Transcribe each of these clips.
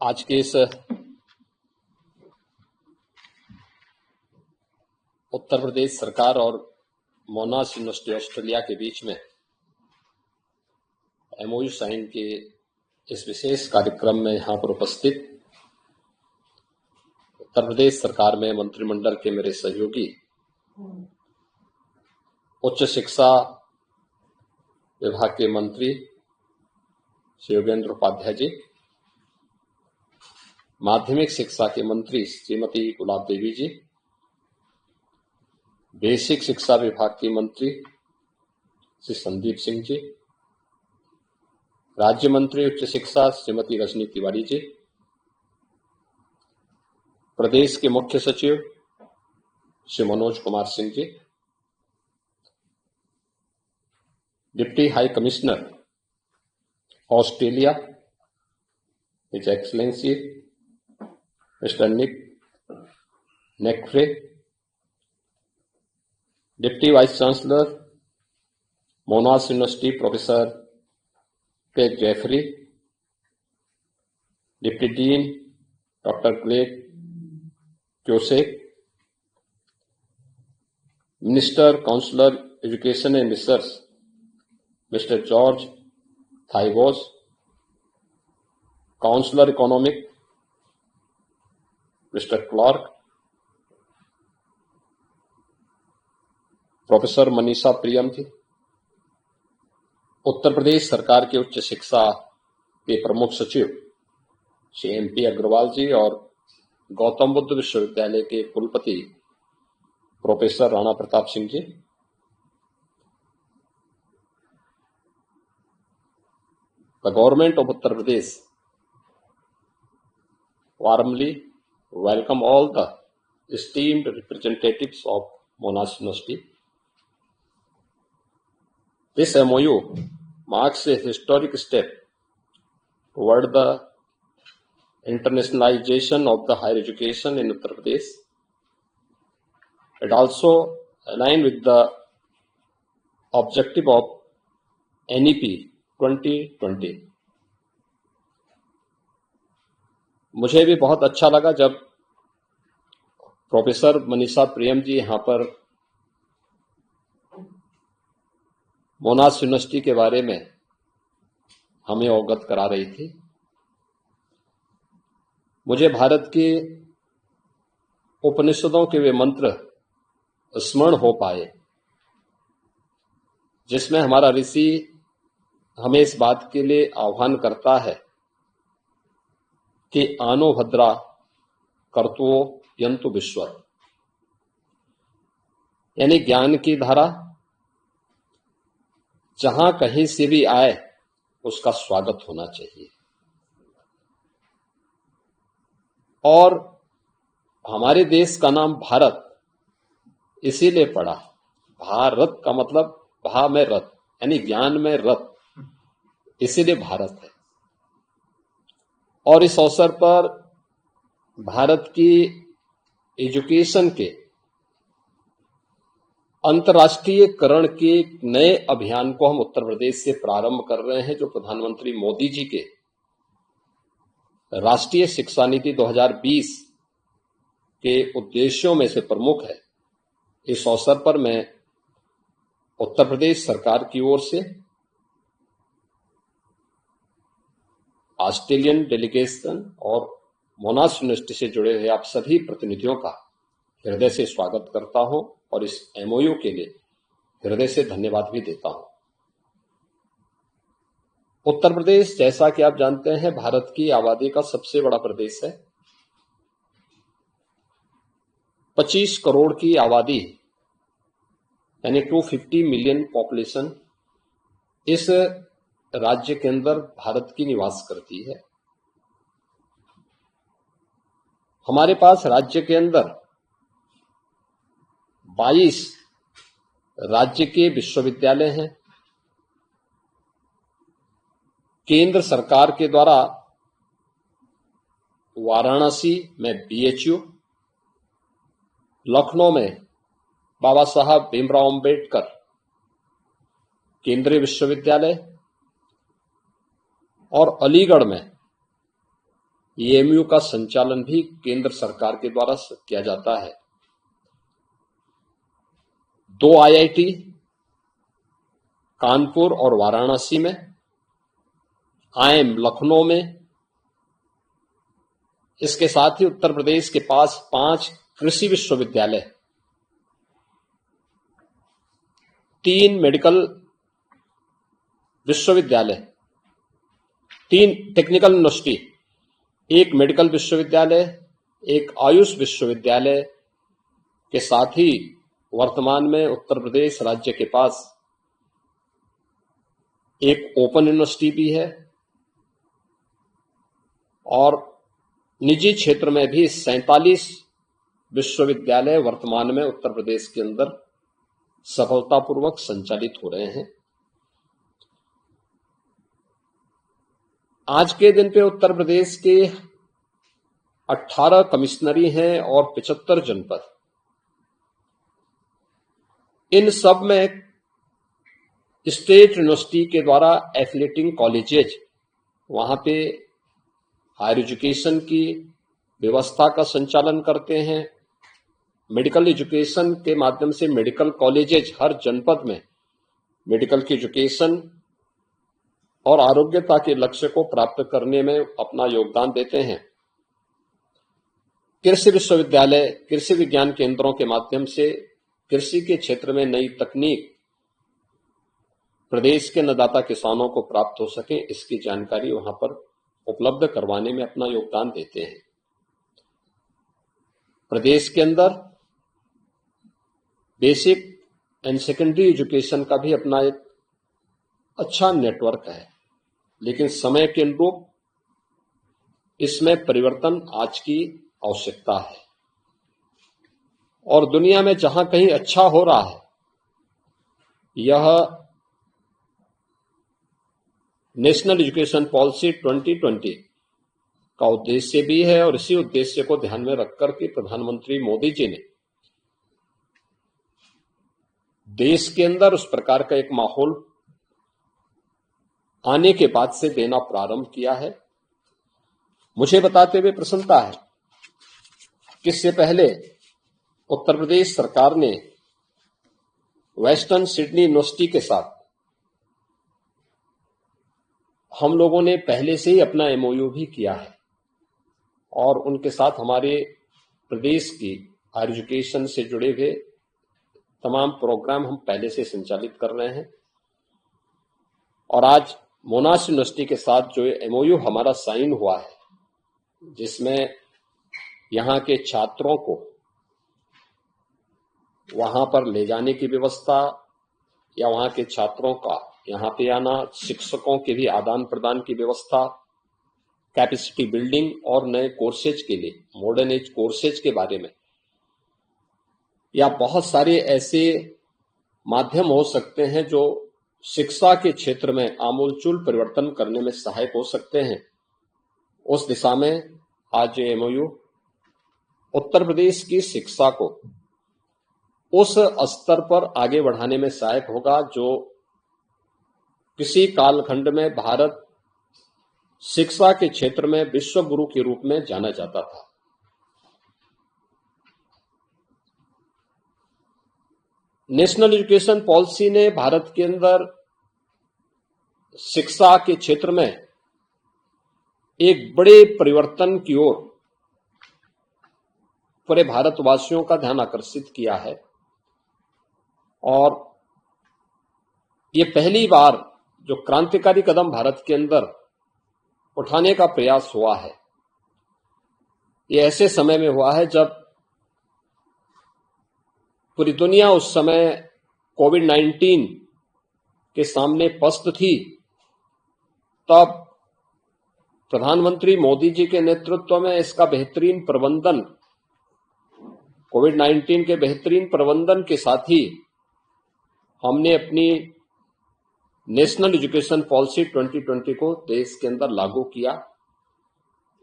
आज के इस उत्तर प्रदेश सरकार और मोनाश यूनिवर्सिटी ऑस्ट्रेलिया के बीच में एमओयू साइन के इस विशेष कार्यक्रम में यहाँ पर उपस्थित उत्तर प्रदेश सरकार में मंत्रिमंडल के मेरे सहयोगी, उच्च शिक्षा विभाग के मंत्री श्री योगेंद्र उपाध्याय जी, माध्यमिक शिक्षा के मंत्री श्रीमती गुलाब देवी जी, बेसिक शिक्षा विभाग की मंत्री श्री संदीप सिंह जी, राज्य मंत्री उच्च शिक्षा श्रीमती रजनी तिवारी जी, प्रदेश के मुख्य सचिव Shri Manoj Kumar Singh ji, deputy high commissioner Australia his excellency mister Nick नेक्फ्रे, deputy vice chancellor Monash university professor K Jeffrey, deputy dean doctor Greg Joseph, minister counsellor education and research mister George थाइवोस, counsellor economic mister Clark, professor Manisha Priyam ji, Uttar Pradesh सरकार के उच्च शिक्षा के प्रमुख सचिव Shri MP Agarwal जी और गौतम बुद्ध विश्वविद्यालय के कुलपति professor Rana Pratap Singh ji, the government of Uttar Pradesh warmly welcome all the esteemed representatives of Monash University. This MOU marks a historic step toward the internationalization of the higher education in Uttar Pradesh. It also aligns with the objective of NEP 2020। मुझे भी बहुत अच्छा लगा जब professor Manisha Priyam जी यहाँ पर मोनाश university के बारे में हमें अवगत करा रही थी। मुझे भारत के उपनिषदों के वे मंत्र स्मरण हो पाए जिसमें हमारा ऋषि हमें इस बात के लिए आह्वान करता है कि आनो भद्रा कर्तुओ यंतु विश्वत, यानी ज्ञान की धारा जहां कहीं से भी आए उसका स्वागत होना चाहिए। और हमारे देश का नाम भारत इसीलिए पड़ा, भारत का मतलब भा में रथ यानी ज्ञान में रथ, इसीलिए भारत है। और इस अवसर पर भारत की एजुकेशन के अंतर्राष्ट्रीयकरण के नए अभियान को हम उत्तर प्रदेश से प्रारंभ कर रहे हैं, जो प्रधानमंत्री मोदी जी के राष्ट्रीय शिक्षा नीति 2020 के उद्देश्यों में से प्रमुख है। इस अवसर पर मैं उत्तर प्रदेश सरकार की ओर से ऑस्ट्रेलियन डेलीगेशन और मोनाश यूनिवर्सिटी से जुड़े हुए आप सभी प्रतिनिधियों का हृदय से स्वागत करता हूं और इस एमओयू के लिए हृदय से धन्यवाद भी देता हूं। उत्तर प्रदेश, जैसा कि आप जानते हैं, भारत की आबादी का सबसे बड़ा प्रदेश है। 25 करोड़ की आबादी यानी 250 मिलियन पॉपुलेशन इस राज्य के अंदर भारत की निवास करती है। हमारे पास राज्य के अंदर 22 राज्य के विश्वविद्यालय हैं। केंद्र सरकार के द्वारा वाराणसी में बीएचयू, लखनऊ में बाबा साहब भीमराव अंबेडकर केंद्रीय विश्वविद्यालय और अलीगढ़ में एएमयू का संचालन भी केंद्र सरकार के द्वारा किया जाता है। 2 आईआईटी कानपुर और वाराणसी में, आईएम लखनऊ में। इसके साथ ही उत्तर प्रदेश के पास 5 कृषि विश्वविद्यालय, 3 मेडिकल विश्वविद्यालय, 3 टेक्निकल यूनिवर्सिटी, 1 मेडिकल विश्वविद्यालय, 1 आयुष विश्वविद्यालय के साथ ही वर्तमान में उत्तर प्रदेश राज्य के पास 1 ओपन यूनिवर्सिटी भी है और निजी क्षेत्र में भी 47 विश्वविद्यालय वर्तमान में उत्तर प्रदेश के अंदर सफलतापूर्वक संचालित हो रहे हैं। आज के दिन पे उत्तर प्रदेश के 18 कमिश्नरी हैं और 75 जनपद। इन सब में स्टेट यूनिवर्सिटी के द्वारा एफिलिएटिंग कॉलेजेज, वहां पे हायर एजुकेशन की व्यवस्था का संचालन करते हैं। मेडिकल एजुकेशन के माध्यम से मेडिकल कॉलेजेज हर जनपद में मेडिकल की एजुकेशन और आरोग्यता के लक्ष्य को प्राप्त करने में अपना योगदान देते हैं। कृषि विश्वविद्यालय, कृषि विज्ञान केंद्रों के माध्यम से कृषि के क्षेत्र में नई तकनीक प्रदेश के अन्नदाता किसानों को प्राप्त हो सके, इसकी जानकारी वहां पर उपलब्ध करवाने में अपना योगदान देते हैं। प्रदेश के अंदर बेसिक एंड सेकेंडरी एजुकेशन का भी अपना एक अच्छा नेटवर्क है, लेकिन समय के अनुरूप इसमें परिवर्तन आज की आवश्यकता है। और दुनिया में जहां कहीं अच्छा हो रहा है, यह नेशनल एजुकेशन पॉलिसी 2020 का उद्देश्य भी है और इसी उद्देश्य को ध्यान में रखकर के प्रधानमंत्री मोदी जी ने देश के अंदर उस प्रकार का एक माहौल आने के बाद से देना प्रारंभ किया है। मुझे बताते हुए प्रसन्नता है कि इससे पहले उत्तर प्रदेश सरकार ने वेस्टर्न सिडनी यूनिवर्सिटी के साथ हम लोगों ने पहले से ही अपना एमओयू भी किया है और उनके साथ हमारे प्रदेश की हायर एजुकेशन से जुड़े हुए तमाम प्रोग्राम हम पहले से संचालित कर रहे हैं। और आज मोनाश यूनिवर्सिटी के साथ जो एमओयू हमारा साइन हुआ है, जिसमें यहाँ के छात्रों को वहां पर ले जाने की व्यवस्था या वहां के छात्रों का यहाँ पे आना, शिक्षकों के भी आदान प्रदान की व्यवस्था, कैपेसिटी बिल्डिंग और नए कोर्सेज के लिए मॉडर्न एज कोर्सेज के बारे में, या बहुत सारे ऐसे माध्यम हो सकते हैं जो शिक्षा के क्षेत्र में आमूलचूल परिवर्तन करने में सहायक हो सकते हैं। उस दिशा में आज एमओयू उत्तर प्रदेश की शिक्षा को उस स्तर पर आगे बढ़ाने में सहायक होगा जो किसी कालखंड में भारत शिक्षा के क्षेत्र में विश्व गुरु के रूप में जाना जाता था। नेशनल एजुकेशन पॉलिसी ने भारत के अंदर शिक्षा के क्षेत्र में एक बड़े परिवर्तन की ओर पूरे भारतवासियों का ध्यान आकर्षित किया है और ये पहली बार जो क्रांतिकारी कदम भारत के अंदर उठाने का प्रयास हुआ है, ये ऐसे समय में हुआ है जब पूरी दुनिया उस समय कोविड-19 के सामने पस्त थी। तब प्रधानमंत्री मोदी जी के नेतृत्व में इसका बेहतरीन प्रबंधन, कोविड-19 के बेहतरीन प्रबंधन के साथ ही हमने अपनी नेशनल एजुकेशन पॉलिसी 2020 को देश के अंदर लागू किया।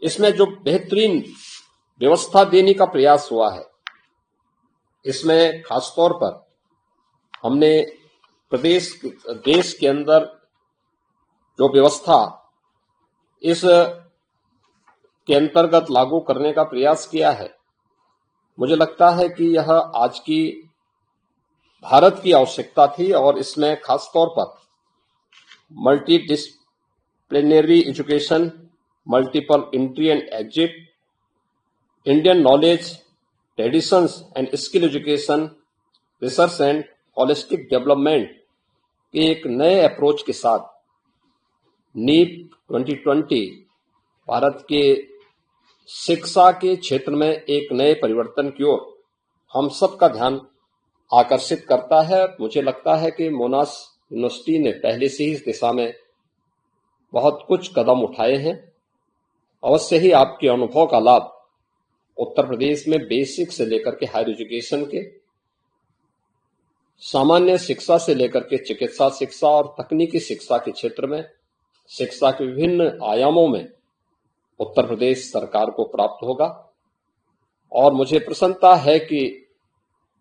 इसमें जो बेहतरीन व्यवस्था देने का प्रयास हुआ है, इसमें खासतौर पर हमने देश के अंदर जो व्यवस्था इस के अंतर्गत लागू करने का प्रयास किया है। मुझे लगता है कि यह आज की भारत की आवश्यकता थी और इसमें खास तौर पर multi disciplinary education, multiple entry and exit, Indian knowledge, traditions and skill education, research and holistic development के एक नए अप्रोच के साथ नीप 2020 भारत के शिक्षा के क्षेत्र में एक नए परिवर्तन की ओर हम सब का ध्यान आकर्षित करता है। मुझे लगता है कि मोनाश यूनिवर्सिटी ने पहले से ही इस दिशा में बहुत कुछ कदम उठाए हैं। अवश्य ही आपके अनुभव का लाभ उत्तर प्रदेश में बेसिक से लेकर के हायर एजुकेशन के, सामान्य शिक्षा से लेकर के चिकित्सा शिक्षा और तकनीकी शिक्षा के क्षेत्र में शिक्षा के विभिन्न आयामों में उत्तर प्रदेश सरकार को प्राप्त होगा। और मुझे प्रसन्नता है कि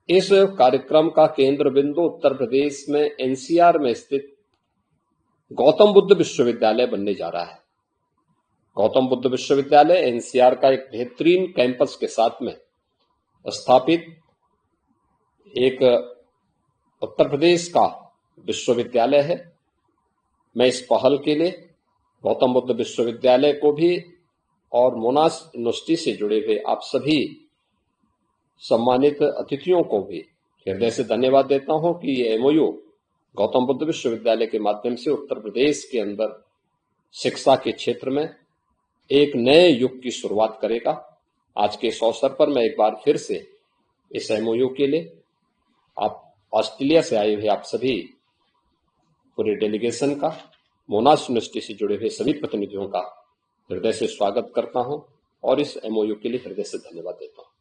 इस कार्यक्रम का केंद्र बिंदु उत्तर प्रदेश में एनसीआर में स्थित गौतम बुद्ध विश्वविद्यालय बनने जा रहा है। गौतम बुद्ध विश्वविद्यालय एनसीआर का एक बेहतरीन कैंपस के साथ में स्थापित एक उत्तर प्रदेश का विश्वविद्यालय है। मैं इस पहल के लिए गौतम बुद्ध विश्वविद्यालय को भी और मोनाश यूनिवर्सिटी से जुड़े हुए आप सभी सम्मानित अतिथियों को भी हृदय से धन्यवाद देता हूं कि ये एमओयू गौतम बुद्ध विश्वविद्यालय के माध्यम से उत्तर प्रदेश के अंदर शिक्षा के क्षेत्र में एक नए युग की शुरुआत करेगा। आज के इस अवसर पर मैं एक बार फिर से इस एमओयू के लिए आप ऑस्ट्रेलिया से आए हुए आप सभी पूरे डेलीगेशन का, मोनाश यूनिवर्सिटी से जुड़े हुए सभी प्रतिनिधियों का हृदय से स्वागत करता हूं और इस एमओयू के लिए हृदय से धन्यवाद देता हूं।